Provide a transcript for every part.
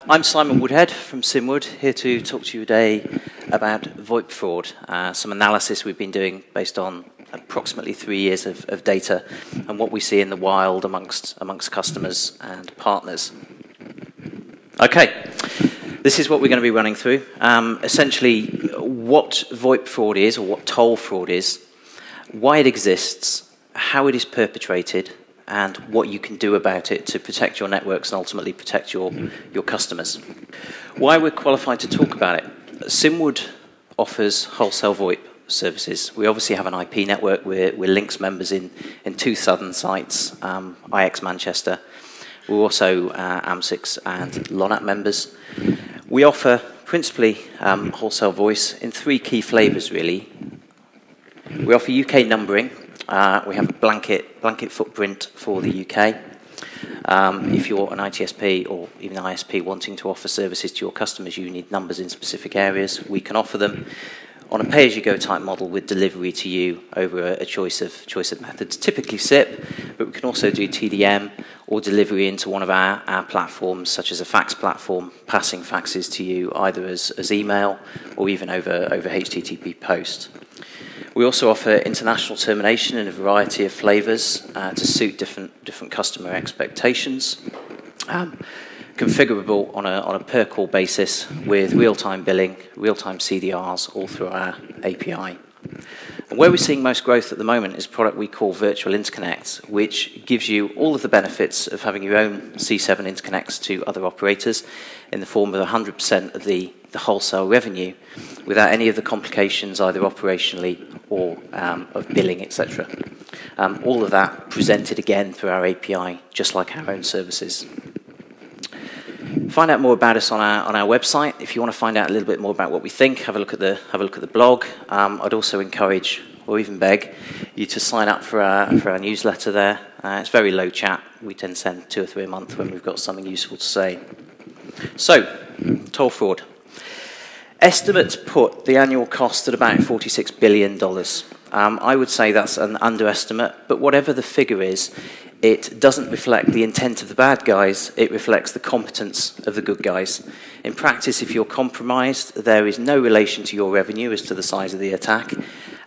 I'm Simon Woodhead from Simwood, here to talk to you today about VoIP fraud, some analysis we've been doing based on approximately 3 years of data and what we see in the wild amongst customers and partners. Okay, this is what we're going to be running through. Essentially, what VoIP fraud is, or what toll fraud is, why it exists, how it is perpetrated, and what you can do about it to protect your networks and ultimately protect your customers. Why we're qualified to talk about it. Simwood offers wholesale VoIP services. We obviously have an IP network. We're LINX members in 2 southern sites, IX Manchester. We're also AM6 and LONAT members. We offer principally wholesale voice in 3 key flavours, really. We offer UK numbering. We have a blanket footprint for the UK. If you're an ITSP or even an ISP wanting to offer services to your customers, you need numbers in specific areas. We can offer them on a pay-as-you-go type model with delivery to you over a choice of methods, typically SIP, but we can also do TDM or delivery into one of our platforms, such as a fax platform, passing faxes to you either as email or even over HTTP post. We also offer international termination in a variety of flavours to suit different customer expectations. Configurable on a per-call basis with real-time billing, real-time CDRs all through our API. And where we're seeing most growth at the moment is a product we call Virtual Interconnect, which gives you all of the benefits of having your own C7 interconnects to other operators in the form of 100% of the wholesale revenue without any of the complications either operationally or of billing, etc. All of that presented again through our API, just like our own services. Find out more about us on our website. If you want to find out a little bit more about what we think, have a look at the blog. I'd also encourage, or even beg, you to sign up for our newsletter there. It's very low chat. We tend to send 2 or 3 a month when we've got something useful to say. So, toll fraud. Estimates put the annual cost at about $46 billion. I would say that's an underestimate, but whatever the figure is, it doesn't reflect the intent of the bad guys, it reflects the competence of the good guys. In practice, if you're compromised, there is no relation to your revenue as to the size of the attack,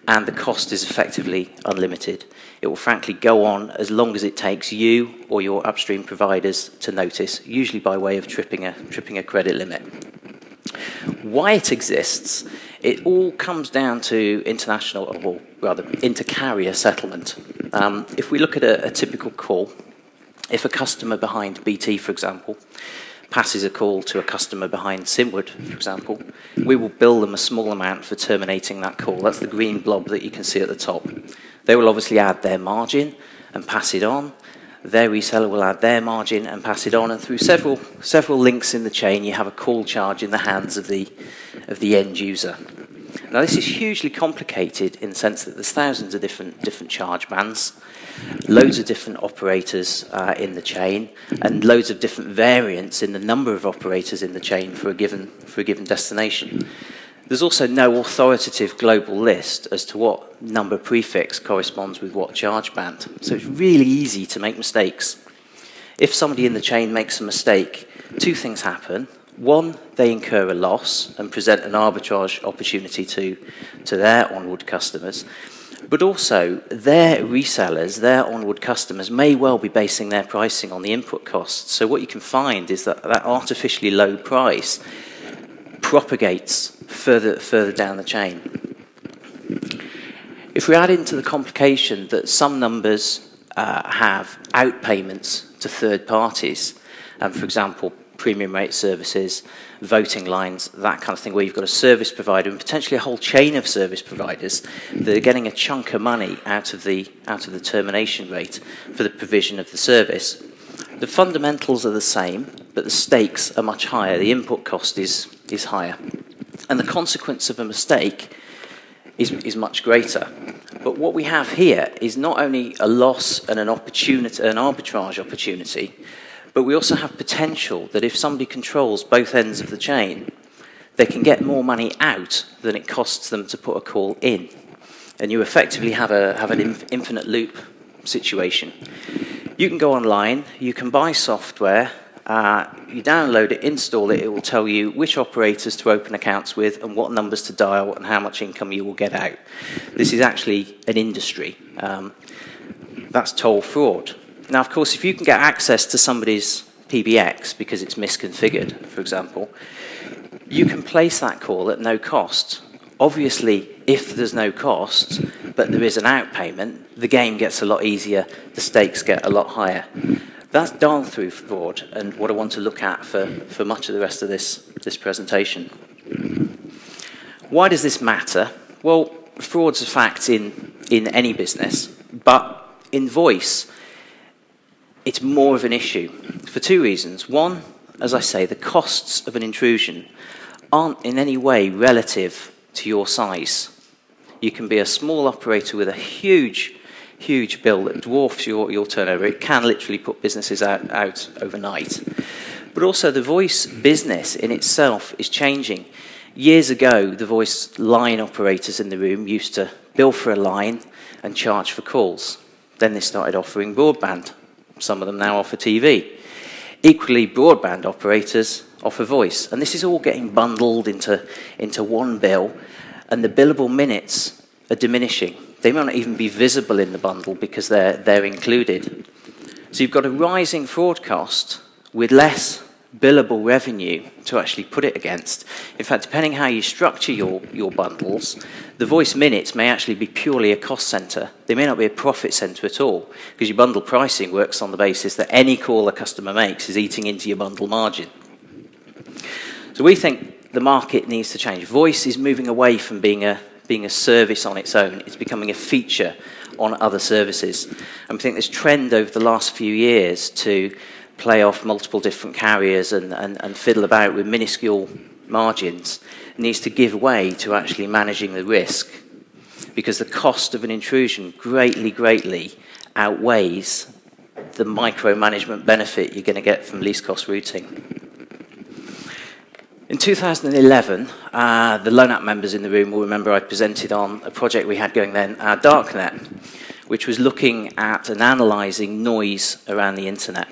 and the cost is effectively unlimited. It will frankly go on as long as it takes you or your upstream providers to notice, usually by way of tripping a credit limit. Why it exists, it all comes down to international, or rather inter-carrier settlement. If we look at a typical call, if a customer behind BT, for example, passes a call to a customer behind Simwood, for example, we will bill them a small amount for terminating that call. That's the green blob that you can see at the top. They will obviously add their margin and pass it on. Their reseller will add their margin and pass it on, and through several links in the chain, you have a call charge in the hands of the end user. Now, this is hugely complicated in the sense that there's thousands of different charge bands, loads of different operators in the chain, and loads of different variants in the number of operators in the chain for a given destination. There's also no authoritative global list as to what number prefix corresponds with what charge band. So it's really easy to make mistakes. If somebody in the chain makes a mistake, 2 things happen. 1, they incur a loss and present an arbitrage opportunity to their onward customers. But also, their resellers, their onward customers, may well be basing their pricing on the input costs. So what you can find is that artificially low price propagates further down the chain. If we add into the complication that some numbers have outpayments to third parties, for example, premium rate services, voting lines, that kind of thing, where you've got a service provider and potentially a whole chain of service providers that are getting a chunk of money out of the termination rate for the provision of the service. The fundamentals are the same, but the stakes are much higher. The input cost is higher. And the consequence of a mistake is much greater. But what we have here is not only a loss and an arbitrage opportunity, but we also have potential that if somebody controls both ends of the chain, they can get more money out than it costs them to put a call in. And you effectively have an infinite loop situation. You can go online, you can buy software You download it, install it, it will tell you which operators to open accounts with and what numbers to dial and how much income you will get out. This is actually an industry. That's toll fraud. Now, of course, if you can get access to somebody's PBX because it's misconfigured, for example, you can place that call at no cost. Obviously, if there's no cost, but there is an outpayment, the game gets a lot easier, the stakes get a lot higher. That's dial-through fraud, and what I want to look at for much of the rest of this presentation. Why does this matter? Well, fraud's a fact in any business, but in voice, it's more of an issue for two reasons. One, as I say, the costs of an intrusion aren't in any way relative to your size. You can be a small operator with a huge bill that dwarfs your turnover. It can literally put businesses out overnight. But also the voice business in itself is changing. Years ago, the voice line operators in the room used to bill for a line and charge for calls. Then they started offering broadband. Some of them now offer TV. Equally, broadband operators offer voice. And this is all getting bundled into one bill, and the billable minutes are diminishing. They might not even be visible in the bundle because they're included. So you've got a rising fraud cost with less billable revenue to actually put it against. In fact, depending how you structure your bundles, the voice minutes may actually be purely a cost center. They may not be a profit center at all, because your bundle pricing works on the basis that any call a customer makes is eating into your bundle margin. So we think the market needs to change. Voice is moving away from being a service on its own. It's becoming a feature on other services. And we think this trend over the last few years to play off multiple different carriers and fiddle about with minuscule margins needs to give way to actually managing the risk, because the cost of an intrusion greatly outweighs the micromanagement benefit you're going to get from least cost routing. In 2011, the Loan App members in the room will remember I presented on a project we had going then, Darknet, which was looking at and analysing noise around the internet,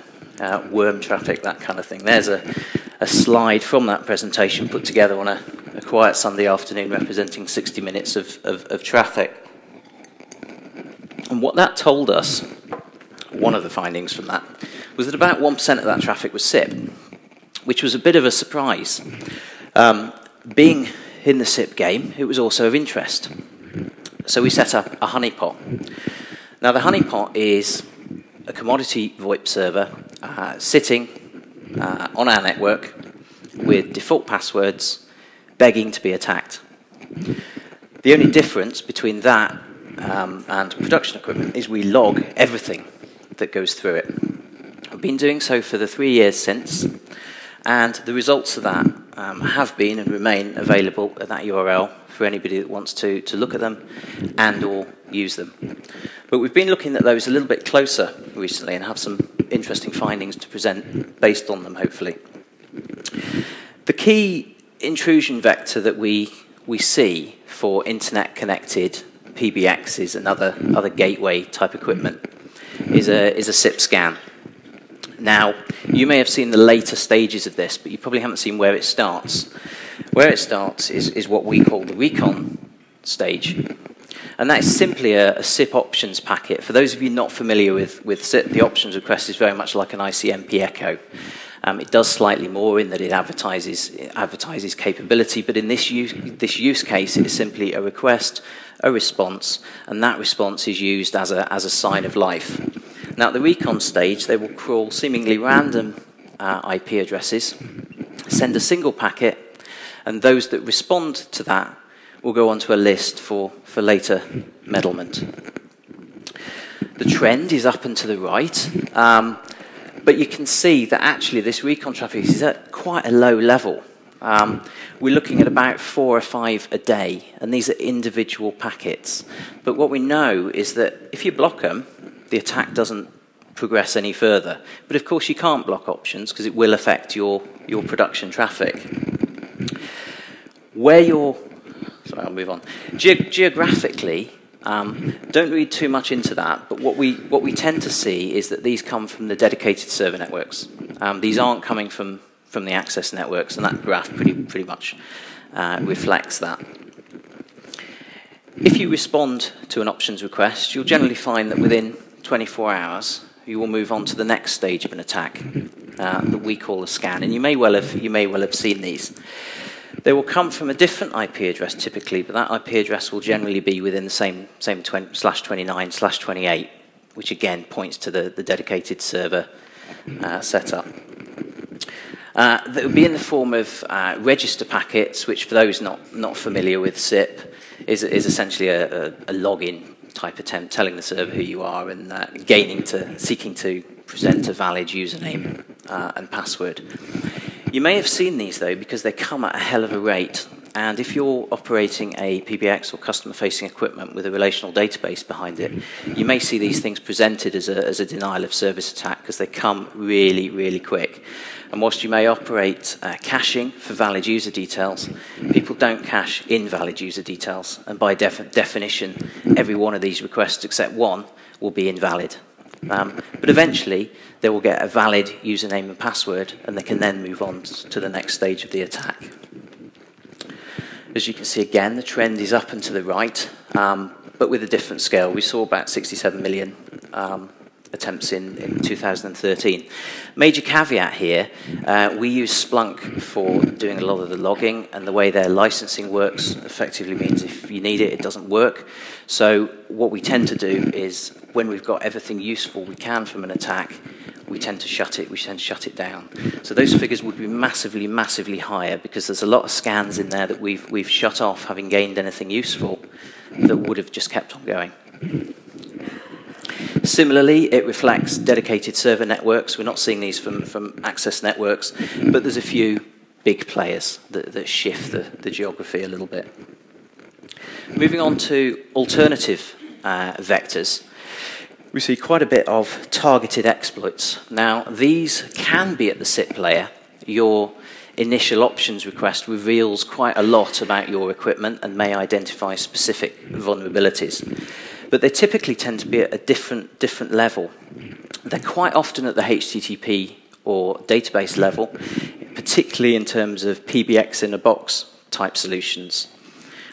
worm traffic, that kind of thing. There's a slide from that presentation put together on a quiet Sunday afternoon representing 60 minutes of traffic. And what that told us, one of the findings from that, was that about 1% of that traffic was SIP, which was a bit of a surprise. Being in the SIP game, it was also of interest. So we set up a HONEYPOT. Now, the HONEYPOT is a commodity VoIP server sitting on our network with default passwords begging to be attacked. The only difference between that and production equipment is we log everything that goes through it. I've been doing so for the 3 years since, and the results of that have been and remain available at that URL for anybody that wants to look at them and or use them. But we've been looking at those a little bit closer recently and have some interesting findings to present based on them, hopefully. The key intrusion vector that we see for internet-connected PBXs and other gateway-type equipment is a SIP scan. Now, you may have seen the later stages of this, but you probably haven't seen where it starts. Where it starts is what we call the recon stage. And that is simply a SIP options packet. For those of you not familiar with SIP, the options request is very much like an ICMP echo. It does slightly more in that it advertises capability, but in this use case, it is simply a request, a response, and that response is used as a sign of life. Now, at the recon stage, they will crawl seemingly random IP addresses, send a single packet, and those that respond to that will go onto a list for later meddlement. The trend is up and to the right, but you can see that actually this recon traffic is at quite a low level. We're looking at about 4 or 5 a day, and these are individual packets. But what we know is that if you block them, the attack doesn't progress any further. But of course you can't block options because it will affect your production traffic. Where you're, sorry, I'll move on. Geographically, don't read too much into that, but what we tend to see is that these come from the dedicated server networks. These aren't coming from the access networks, and that graph pretty much reflects that. If you respond to an options request, you'll generally find that within 24 hours, you will move on to the next stage of an attack that we call a scan. And you may well have seen these. They will come from a different IP address typically, but that IP address will generally be within the same /29/28, which again points to the dedicated server setup. That would be in the form of register packets, which for those not familiar with SIP, is essentially a login type attempt, telling the server who you are and seeking to present a valid username and password. You may have seen these though, because they come at a hell of a rate. And if you're operating a PBX or customer-facing equipment with a relational database behind it, you may see these things presented as a denial of service attack because they come really, really quick. And whilst you may operate caching for valid user details, people don't cache invalid user details. And by definition, every one of these requests except one will be invalid. But eventually, they will get a valid username and password, and they can then move on to the next stage of the attack. As you can see again, the trend is up and to the right, but with a different scale. We saw about 67 million attempts in 2013. Major caveat here, we use Splunk for doing a lot of the logging, and the way their licensing works effectively means if you need it, it doesn't work. So what we tend to do is, when we've got everything useful we can from an attack, we tend to shut it down. So those figures would be massively, massively higher because there's a lot of scans in there that we've shut off, having gained anything useful, that would have just kept on going. Similarly, it reflects dedicated server networks. We're not seeing these from access networks, but there's a few big players that shift the geography a little bit. Moving on to alternative vectors, we see quite a bit of targeted exploits. Now, these can be at the SIP layer. Your initial options request reveals quite a lot about your equipment and may identify specific vulnerabilities. But they typically tend to be at a different level. They're quite often at the HTTP or database level, particularly in terms of PBX in a box type solutions,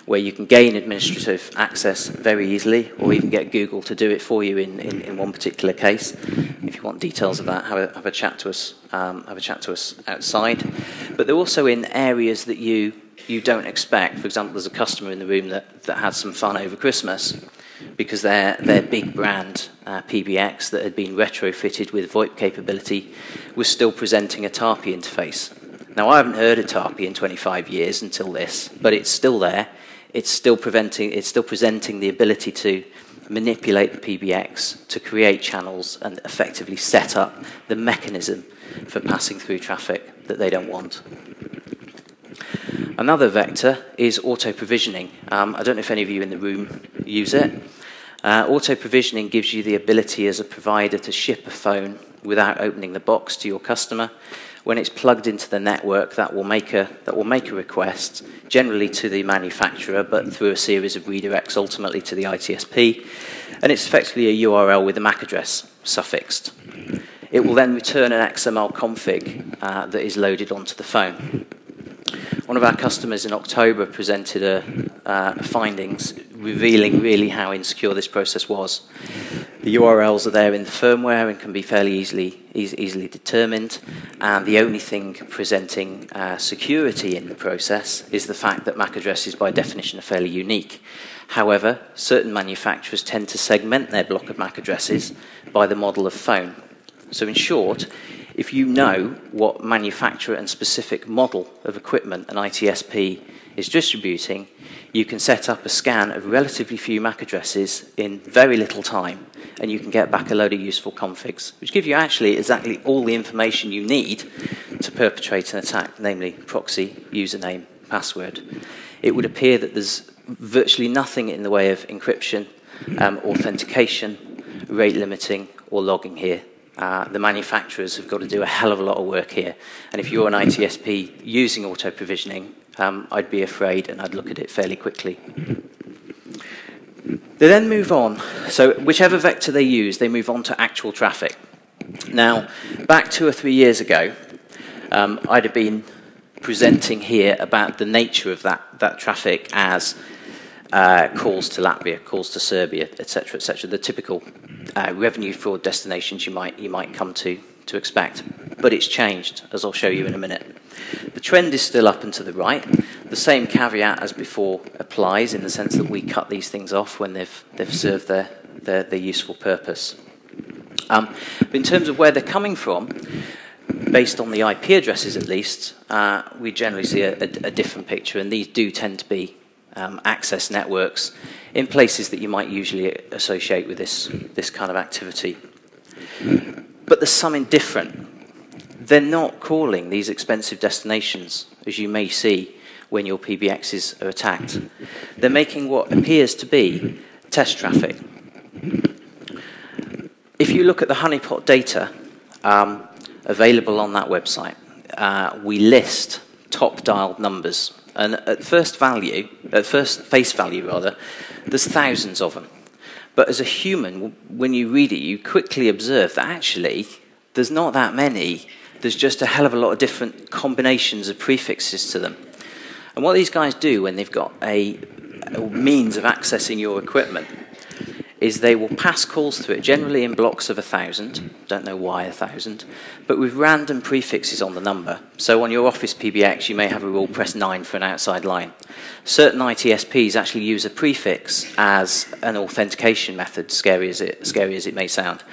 where you can gain administrative access very easily, or even get Google to do it for you in one particular case. If you want details of that, have a chat to us. Have a chat to us outside. But they're also in areas that you don't expect. For example, there's a customer in the room that had some fun over Christmas, because their big brand PBX that had been retrofitted with VoIP capability was still presenting a TARPy interface. Now, I haven't heard of TARPy in 25 years until this, but it's still there. It's still presenting the ability to manipulate the PBX to create channels and effectively set up the mechanism for passing through traffic that they don't want. Another vector is auto-provisioning. I don't know if any of you in the room use it. Auto-provisioning gives you the ability as a provider to ship a phone without opening the box to your customer. When it's plugged into the network, that will make a request, generally to the manufacturer, but through a series of redirects ultimately to the ITSP. And it's effectively a URL with a MAC address suffixed. It will then return an XML config that is loaded onto the phone. One of our customers in October presented findings revealing really how insecure this process was. The URLs are there in the firmware and can be fairly easily determined, and the only thing presenting security in the process is the fact that MAC addresses by definition are fairly unique. However, certain manufacturers tend to segment their block of MAC addresses by the model of phone. So in short, if you know what manufacturer and specific model of equipment an ITSP is distributing, you can set up a scan of relatively few MAC addresses in very little time, and you can get back a load of useful configs, which give you actually exactly all the information you need to perpetrate an attack, namely proxy, username, password. It would appear that there's virtually nothing in the way of encryption, authentication, rate limiting, or logging here. The manufacturers have got to do a hell of a lot of work here. And if you're an ITSP using auto-provisioning, I'd be afraid and I'd look at it fairly quickly. They then move on. So whichever vector they use, they move on to actual traffic. Now, back 2 or 3 years ago, I'd have been presenting here about the nature of that traffic as calls to Latvia, calls to Serbia, etc., etc. The typical revenue fraud destinations you might come to expect. But it's changed, as I'll show you in a minute. The trend is still up and to the right. The same caveat as before applies in the sense that we cut these things off when they've served their useful purpose. But in terms of where they're coming from, based on the IP addresses at least, we generally see a different picture, and these do tend to be access networks in places that you might usually associate with this kind of activity. But there's something different. They're not calling these expensive destinations, as you may see when your PBXs are attacked. They're making what appears to be test traffic. If you look at the HONEYPOT data available on that website, we list top dialed numbers. And at first face value, there's thousands of them. But as a human, when you read it, you quickly observe that actually there's not that many. There's just a hell of a lot of different combinations of prefixes to them. And what these guys do when they've got a means of accessing your equipment is they will pass calls through it, generally in blocks of 1,000, don't know why 1,000, but with random prefixes on the number. So on your Office PBX, you may have a rule, press 9 for an outside line. Certain ITSPs actually use a prefix as an authentication method, scary as it may sound.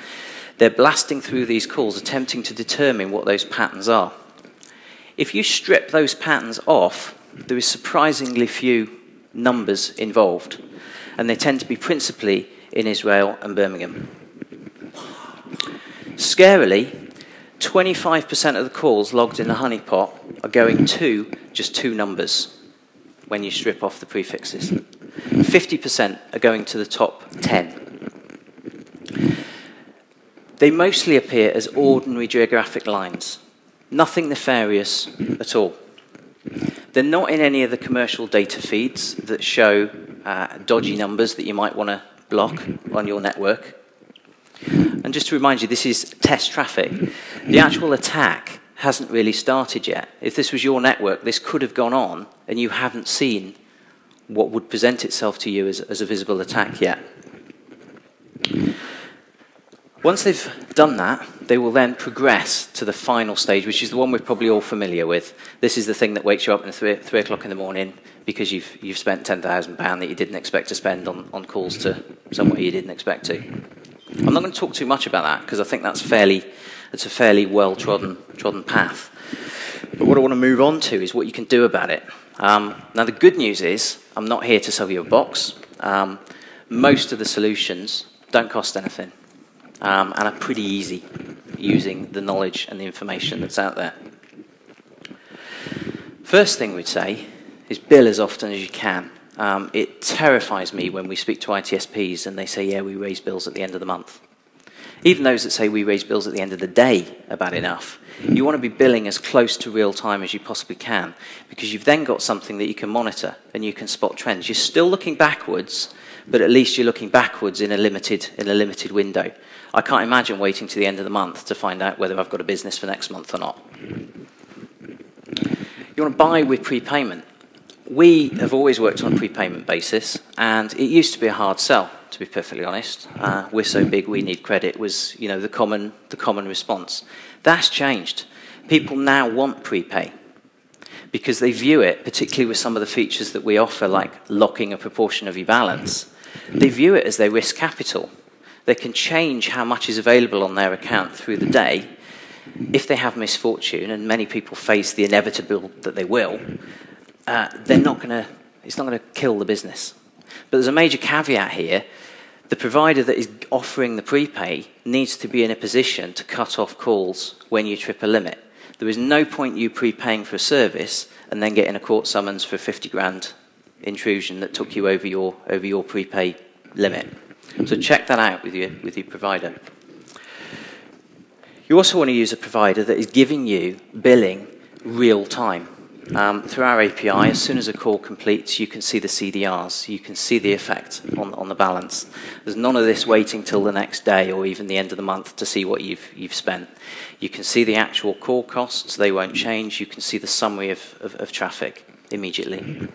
They're blasting through these calls, attempting to determine what those patterns are. If you strip those patterns off, there is surprisingly few numbers involved, and they tend to be principally in Israel and Birmingham. Scarily, 25% of the calls logged in the HONEYPOT are going to just 2 numbers when you strip off the prefixes. 50% are going to the top 10. They mostly appear as ordinary geographic lines, nothing nefarious at all. They're not in any of the commercial data feeds that show dodgy numbers that you might want to block on your network. And just to remind you, this is test traffic. The actual attack hasn't really started yet. If this was your network, this could have gone on and you haven't seen what would present itself to you as a visible attack yet. Once they've done that, they will then progress to the final stage, which is the one we're probably all familiar with. This is the thing that wakes you up at 3 o'clock in the morning because you've spent £10,000 that you didn't expect to spend on calls to somewhere you didn't expect to. I'm not going to talk too much about that because I think that's a fairly well-trodden path. But what I want to move on to is what you can do about it. Now, the good news is I'm not here to sell you a box. Most of the solutions don't cost anything and are pretty easy using the knowledge and the information that's out there. First thing we'd say is bill as often as you can. It terrifies me when we speak to ITSPs and they say, yeah, we raise bills at the end of the month. Even those that say we raise bills at the end of the day are bad enough. You want to be billing as close to real time as you possibly can because you've then got something that you can monitor and you can spot trends. You're still looking backwards, but at least you're looking backwards in a limited window. I can't imagine waiting to the end of the month to find out whether I've got a business for next month or not. You want to buy with prepayment. We have always worked on a prepayment basis, and it used to be a hard sell, to be perfectly honest. We're so big, we need credit was, the common response. That's changed. People now want prepay because they view it, particularly with some of the features that we offer, like locking a proportion of your balance. They view it as their risk capital. They can change how much is available on their account through the day. If they have misfortune, and many people face the inevitable that they will, it's not going to kill the business. But there's a major caveat here. The provider that is offering the prepay needs to be in a position to cut off calls when you trip a limit. There is no point you prepaying for a service and then getting a court summons for 50 grand intrusion that took you over your prepay limit. So check that out with your provider. You also want to use a provider that is giving you billing real time. through our API, as soon as a call completes, you can see the CDRs. You can see the effect on the balance. There's none of this waiting till the next day or even the end of the month to see what you've spent. You can see the actual call costs. They won't change. You can see the summary of traffic immediately.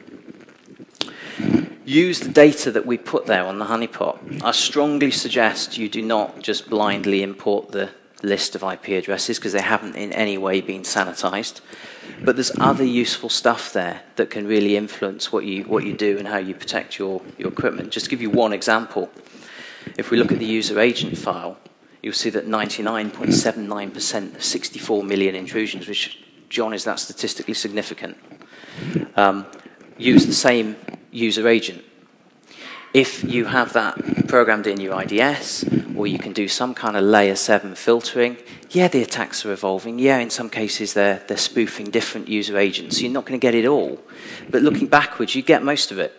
Use the data that we put there on the HONEYPOT. I strongly suggest you do not just blindly import the list of IP addresses because they haven't in any way been sanitized. But there's other useful stuff there that can really influence what you do and how you protect your equipment. Just to give you one example, if we look at the user agent file, you'll see that 99.79% of 64 million intrusions, which, John, is that statistically significant, use the same user agent. If you have that programmed in your IDS, or you can do some kind of layer 7 filtering, yeah, the attacks are evolving. Yeah, in some cases they're spoofing different user agents. So you're not going to get it all. But looking backwards, you get most of it.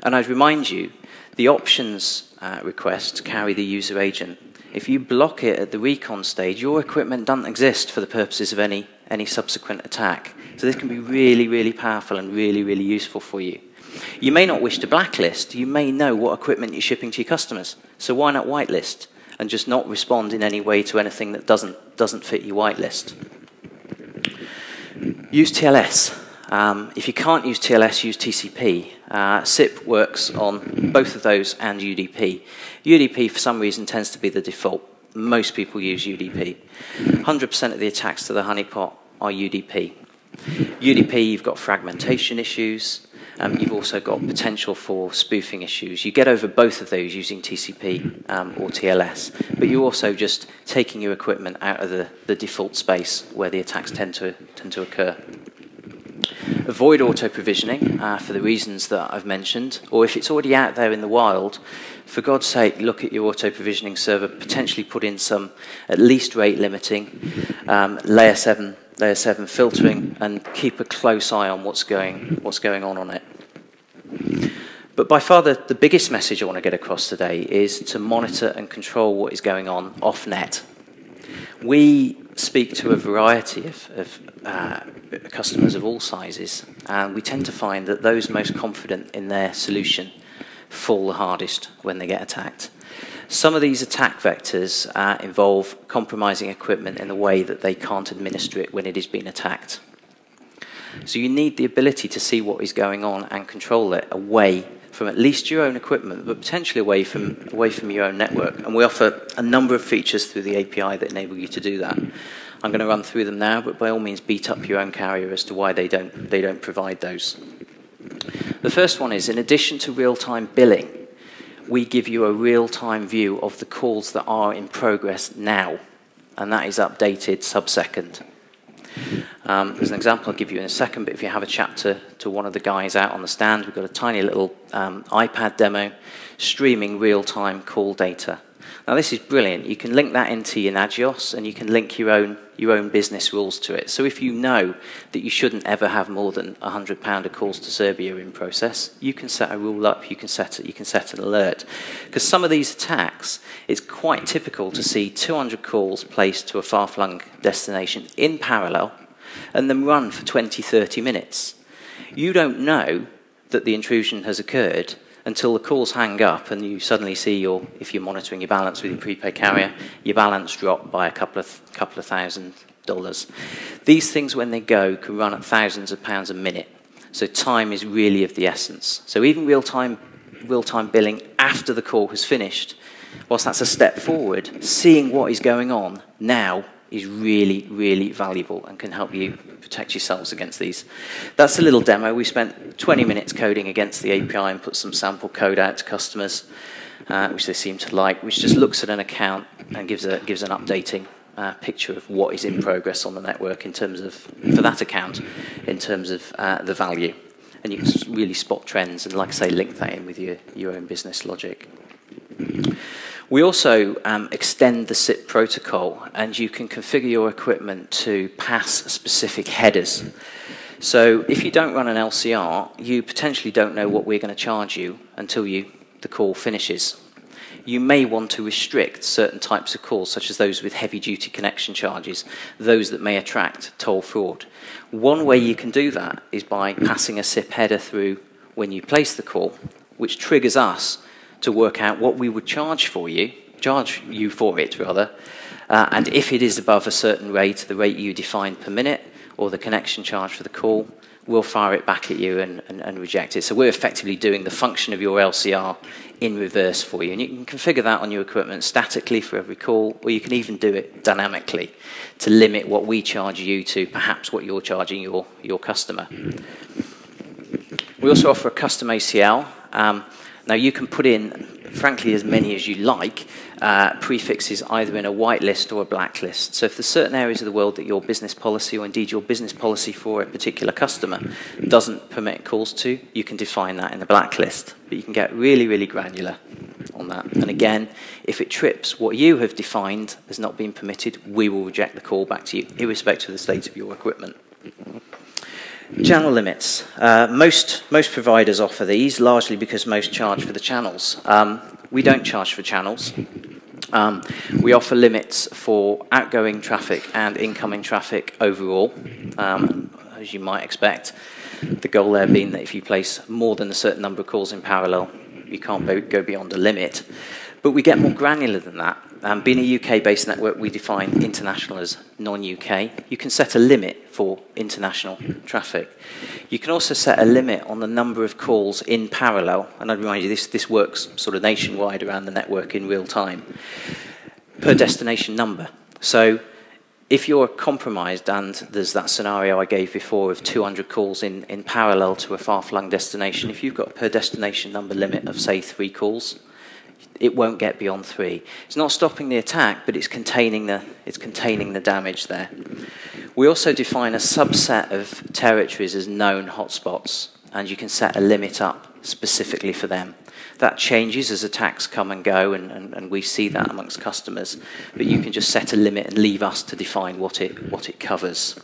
And I'd remind you, the options request carry the user agent. If you block it at the recon stage, your equipment doesn't exist for the purposes of any subsequent attack. So this can be really, really powerful and really, really useful for you. You may not wish to blacklist. You may know what equipment you're shipping to your customers. So why not whitelist and just not respond in any way to anything that doesn't fit your whitelist? Use TLS. If you can't use TLS, use TCP. SIP works on both of those and UDP. UDP, for some reason, tends to be the default. Most people use UDP. 100% of the attacks to the HONEYPOT are UDP. UDP, you've got fragmentation issues. You've also got potential for spoofing issues. You get over both of those using TCP or TLS, but you're also just taking your equipment out of the default space where the attacks tend to occur. Avoid auto-provisioning for the reasons that I've mentioned, or if it's already out there in the wild, for God's sake, look at your auto-provisioning server, potentially put in some at least rate limiting, layer 7 filtering, and keep a close eye on what's going on it. But by far the biggest message I want to get across today is to monitor and control what is going on off-net. We speak to a variety of customers of all sizes, and we tend to find that those most confident in their solution fall the hardest when they get attacked. Some of these attack vectors involve compromising equipment in a way that they can't administer it when it is being attacked. So you need the ability to see what is going on and control it away from at least your own equipment, but potentially away from your own network. And we offer a number of features through the API that enable you to do that. I'm going to run through them now, but by all means beat up your own carrier as to why they don't provide those. The first one is, in addition to real-time billing, we give you a real-time view of the calls that are in progress now, and that is updated sub-second. There's an example I'll give you in a second, but if you have a chat to one of the guys out on the stand, we've got a tiny little iPad demo streaming real-time call data. Now this is brilliant. You can link that into your Nagios, and you can link your own business rules to it. So if you know that you shouldn't ever have more than £100 of calls to Serbia in process, you can set a rule up. You can set an alert. Because some of these attacks, it's quite typical to see 200 calls placed to a far-flung destination in parallel, and then run for 20, 30 minutes. You don't know that the intrusion has occurred until the calls hang up and you suddenly see if you're monitoring your balance with your prepaid carrier, your balance drop by a couple of $1,000. These things, when they go, can run at thousands of pounds a minute. So time is really of the essence. So even real-time billing after the call has finished, whilst that's a step forward, seeing what is going on now is really, really valuable and can help you protect yourselves against these. That's a little demo. We spent 20 minutes coding against the API and put some sample code out to customers, which they seem to like, which just looks at an account and gives an updating picture of what is in progress on the network in terms of, for that account, in terms of the value. And you can really spot trends and, like I say, link that in with your own business logic. We also extend the SIP protocol, and you can configure your equipment to pass specific headers. So if you don't run an LCR, you potentially don't know what we're going to charge you until the call finishes. you may want to restrict certain types of calls, such as those with heavy-duty connection charges, those that may attract toll fraud. One way you can do that is by passing a SIP header through when you place the call, which triggers us to work out what we would charge for you, and if it is above a certain rate, the rate you define per minute, or the connection charge for the call, we'll fire it back at you and reject it. So we're effectively doing the function of your LCR in reverse for you. And you can configure that on your equipment statically for every call, or you can even do it dynamically to limit what we charge you to perhaps what you're charging your customer. We also offer a custom ACL. Now you can put in, frankly, as many as you like, prefixes either in a whitelist or a blacklist. So if there's certain areas of the world that your business policy, or indeed your business policy for a particular customer, doesn't permit calls to, you can define that in the blacklist. But you can get really, really granular on that. And again, if it trips what you have defined as not being permitted, we will reject the call back to you, irrespective of the state of your equipment. Channel limits. Most providers offer these, largely because most charge for the channels. We don't charge for channels. We offer limits for outgoing traffic and incoming traffic overall, as you might expect. The goal there being that if you place more than a certain number of calls in parallel, you can't go beyond a limit. But we get more granular than that. Being a UK-based network, we define international as non-UK. You can set a limit for international traffic. You can also set a limit on the number of calls in parallel. And I'd remind you, this works sort of nationwide around the network in real time, per destination number. So if you're compromised, and there's that scenario I gave before of 200 calls in parallel to a far-flung destination, if you've got a per destination number limit of, say, 3 calls, it won't get beyond 3. It's not stopping the attack, but it's containing the damage there. We also define a subset of territories as known hotspots, and you can set a limit up specifically for them. That changes as attacks come and go, and we see that amongst customers. But you can just set a limit and leave us to define what it covers.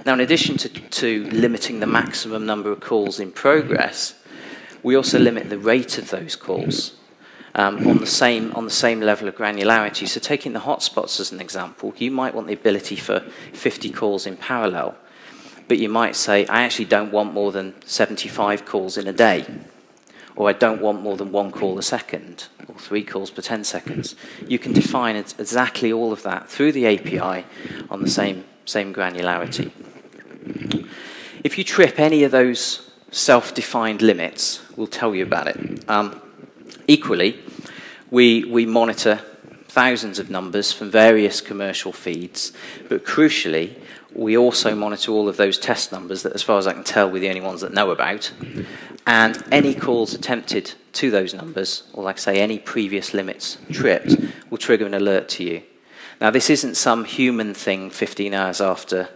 Now, in addition to limiting the maximum number of calls in progress, we also limit the rate of those calls. On the same level of granularity. So taking the hotspots as an example, you might want the ability for 50 calls in parallel, but you might say, I actually don't want more than 75 calls in a day, or I don't want more than 1 call a second, or 3 calls per 10 seconds. You can define exactly all of that through the API on the same granularity. If you trip any of those self-defined limits, we'll tell you about it. Equally, we monitor thousands of numbers from various commercial feeds, but crucially, we also monitor all of those test numbers that, as far as I can tell, we're the only ones that know about, and any calls attempted to those numbers, or like I say, any previous limits tripped, will trigger an alert to you. Now, this isn't some human thing 15 hours after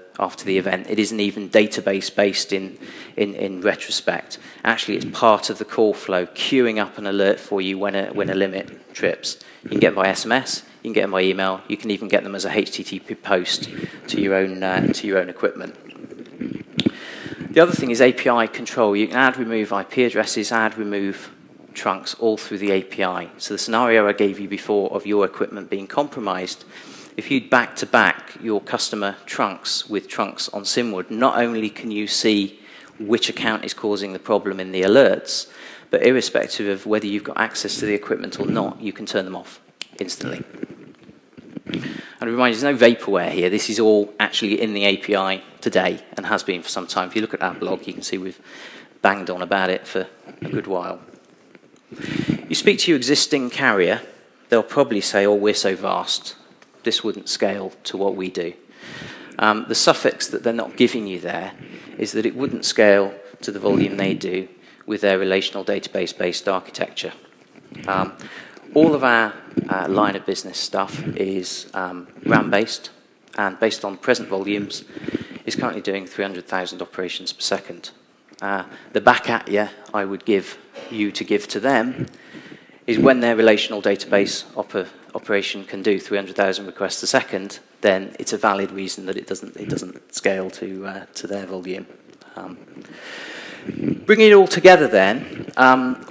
the event. It isn't even database-based in retrospect. Actually, it's part of the call flow, queuing up an alert for you when a limit trips. You can get them by SMS, you can get them by email, you can even get them as a HTTP post to your own equipment. The other thing is API control. You can add, remove IP addresses, add, remove trunks, all through the API. So the scenario I gave you before of your equipment being compromised, if you'd back-to-back your customer trunks with trunks on Simwood, not only can you see which account is causing the problem in the alerts, but irrespective of whether you've got access to the equipment or not, you can turn them off instantly. And remind you, there's no vaporware here. This is all actually in the API today and has been for some time. If you look at our blog, you can see we've banged on about it for a good while. You speak to your existing carrier, they'll probably say, oh, we're so vast, this wouldn't scale to what we do. The suffix that they're not giving you there is that it wouldn't scale to the volume they do with their relational database-based architecture. All of our line of business stuff is RAM-based, and based on present volumes, is currently doing 300,000 operations per second. The back at you I would give you to give to them is when their relational database operation can do 300,000 requests a second, then it's a valid reason that it doesn't scale to their volume. Bringing it all together then,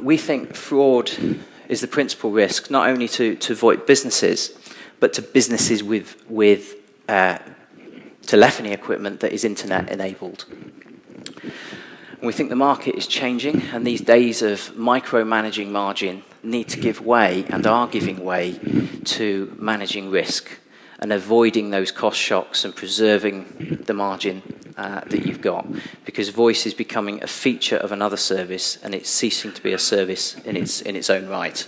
we think fraud is the principal risk, not only to VoIP businesses, but to businesses with telephony equipment that is internet-enabled. We think the market is changing, and these days of micromanaging margin need to give way, and are giving way, to managing risk and avoiding those cost shocks and preserving the margin that you've got, because voice is becoming a feature of another service, and it's ceasing to be a service in its own right.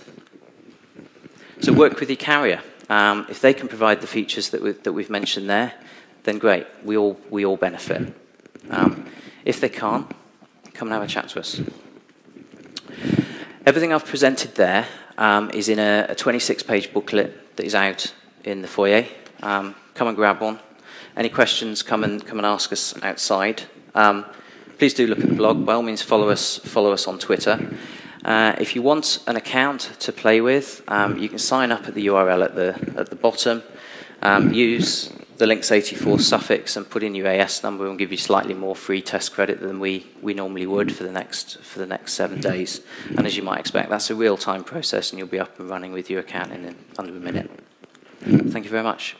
So work with your carrier. If they can provide the features that we've mentioned there, then great. We all benefit. If they can't, come and have a chat to us. Everything I've presented there is in a 26-page booklet that is out in the foyer. Come and grab one. Any questions, come and ask us outside. Please do look at the blog. By all means, follow us on Twitter. If you want an account to play with, you can sign up at the URL at the bottom. Use the LINX84 suffix and put in your AS number, and we'll give you slightly more free test credit than we normally would for the next 7 days. And as you might expect, that's a real-time process, and you'll be up and running with your account in under a minute. Thank you very much.